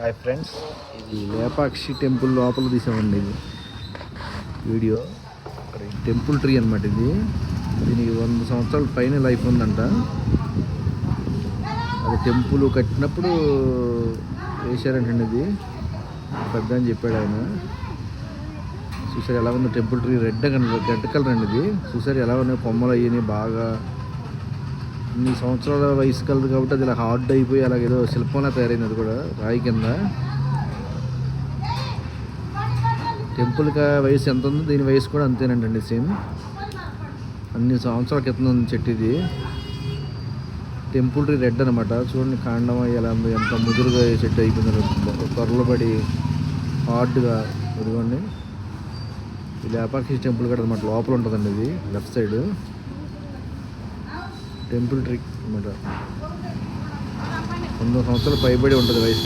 Hi friends, ఇది Lepakshi temple లోపల తీసామండి. ఇది వీడియో ఇక్కడ టెంపుల్ ట్రీ అనమాట. దీనికి 100 సంవత్సరాల పైన లైఫ్ ఉందంట. అది టెంపుల్ కట్టినప్పుడు వేశారంటండి. ఇది పెద్ద అని చెప్పాడు ఆయన. చూసారు ఎలా ఉందో టెంపుల్ ట్రీ, రెడ్ కలర్ అండి. ఇది చూసారు ఎలా ఉన్నాయి కొమ్మలు అయ్యి బాగా ఇన్ని సంవత్సరాల వయసు కలదు కాబట్టి అది ఇలా హార్డ్ అయిపోయి అలాగేదో శిల్పంలా తయారైంది. అది కూడా రాయి కింద. టెంపుల్కి వయసు ఎంత ఉందో దీని వయసు కూడా అంతేనంటండి, సేమ్. అన్ని సంవత్సరాల క్రితం ఉంది చెట్టు ఇది. టెంపుల్ ట్రీ రెడ్ అనమాట. చూడండి కాండం ఎలా ఉందో, ఎంత ముదురుగా చెట్టు అయిపోయింది, త్వరలో పడి హార్డ్గా. ఇదిగోండి ఈ లేపాక్షి టెంపుల్ కూడా అనమాట, లోపల ఉంటుందండి. ఇది లెఫ్ట్ సైడ్ టెంపుల్ ట్రీ అనమాట. 100 సంవత్సరాలు పైబడి ఉంటుంది వయసు.